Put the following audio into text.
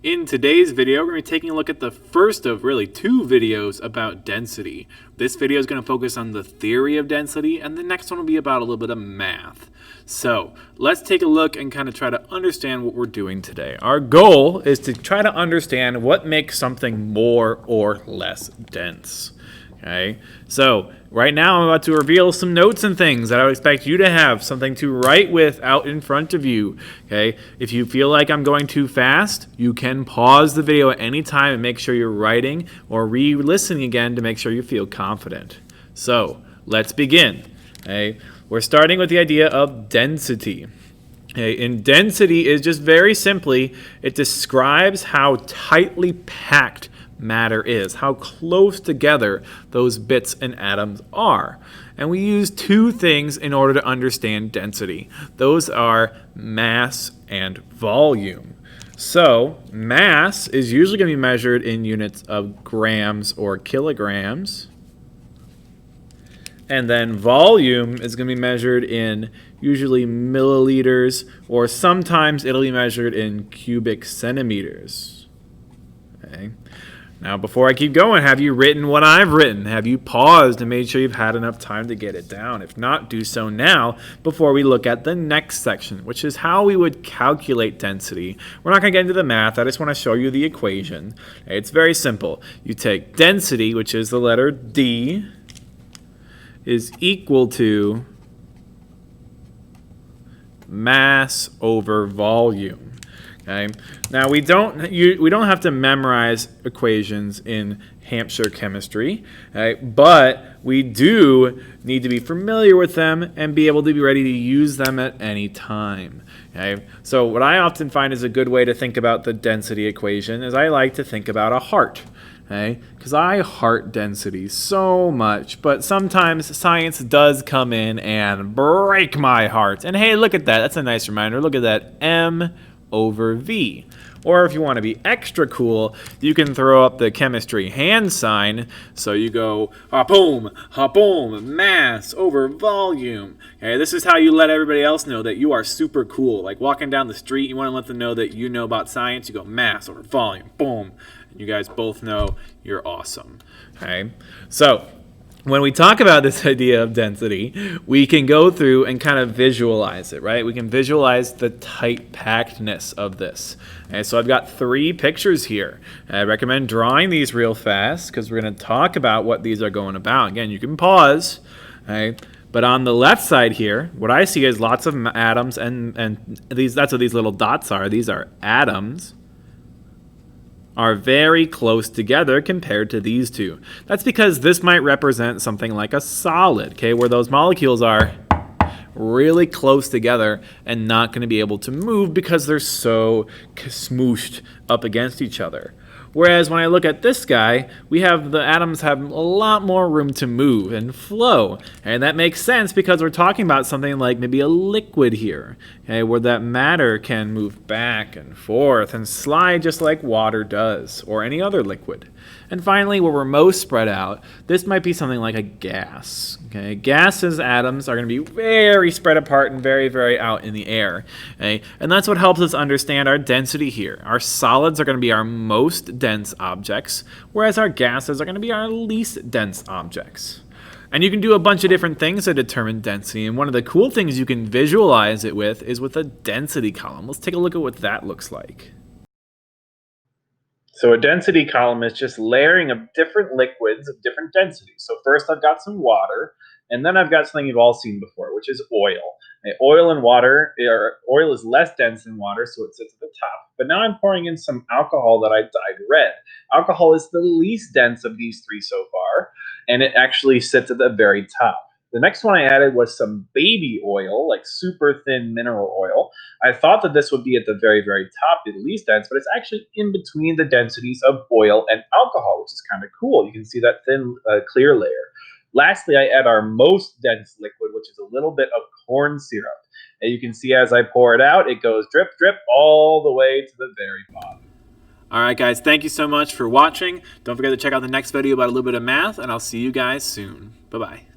In today's video, we're going to be taking a look at the first of really two videos about density. This video is going to focus on the theory of density, and the next one will be about a little bit of math. So let's take a look and kind of try to understand what we're doing today. Our goal is to try to understand what makes something more or less dense. Okay, so right now I'm about to reveal some notes and things that I would expect you to have something to write with out in front of you. Okay, if you feel like I'm going too fast, you can pause the video at any time and make sure you're writing or re-listening again to make sure you feel confident. So let's begin. Okay, we're starting with the idea of density. Okay, and density is just very simply, it describes how tightly packed matter is, how close together those bits and atoms are. And we use two things in order to understand density. Those are mass and volume. So mass is usually going to be measured in units of grams or kilograms. And then volume is going to be measured in usually milliliters, or sometimes it'll be measured in cubic centimeters. Okay. Now, before I keep going, have you written what I've written? Have you paused and made sure you've had enough time to get it down? If not, do so now before we look at the next section, which is how we would calculate density. We're not going to get into the math. I just want to show you the equation. It's very simple. You take density, which is the letter D, is equal to mass over volume. Okay. Now we don't have to memorize equations in Hampshire chemistry, but we do need to be familiar with them and be able to be ready to use them at any time. Okay. So what I often find is a good way to think about the density equation is I like to think about a heart. Okay, because I heart density so much, but sometimes science does come in and break my heart. And hey, look at that. That's a nice reminder. Look at that. M over V. Or if you want to be extra cool, you can throw up the chemistry hand sign. So you go, ha-boom, mass over volume. Okay, this is how you let everybody else know that you are super cool. Like walking down the street, you want to let them know that you know about science. You go mass over volume, boom. And you guys both know you're awesome. Okay, so when we talk about this idea of density, we can go through and kind of visualize it, right? We can visualize the tight packedness of this. Okay, so I've got three pictures here. I recommend drawing these real fast because we're going to talk about what these are going about. Again, you can pause, okay? But on the left side here, what I see is lots of atoms, and that's what these little dots are. These are atoms. Are very close together compared to these two. That's because this might represent something like a solid, okay, where those molecules are really close together and not going to be able to move because they're so smooshed up against each other. Whereas when I look at this guy, the atoms have a lot more room to move and flow. And that makes sense because we're talking about something like maybe a liquid here, okay, where that matter can move back and forth and slide just like water does, or any other liquid. And finally, where we're most spread out, this might be something like a gas. Okay? Gases, atoms are going to be very spread apart and very, very out in the air. Okay? And that's what helps us understand our density here. Our solids are going to be our most dense objects, whereas our gases are going to be our least dense objects. And you can do a bunch of different things to determine density. And one of the cool things you can visualize it with is with a density column. Let's take a look at what that looks like. So a density column is just layering of different liquids of different densities. So first I've got some water, and then I've got something you've all seen before, which is oil. Oil and water, oil is less dense than water, so it sits at the top. But now I'm pouring in some alcohol that I dyed red. Alcohol is the least dense of these three so far, and it actually sits at the very top. The next one I added was some baby oil, like super thin mineral oil. I thought that this would be at the very, very top, the least dense, but it's actually in between the densities of oil and alcohol, which is kind of cool. You can see that thin, clear layer. Lastly, I add our most dense liquid, which is a little bit of corn syrup. And you can see as I pour it out, it goes drip, drip, all the way to the very bottom. All right, guys, thank you so much for watching. Don't forget to check out the next video about a little bit of math, and I'll see you guys soon. Bye-bye.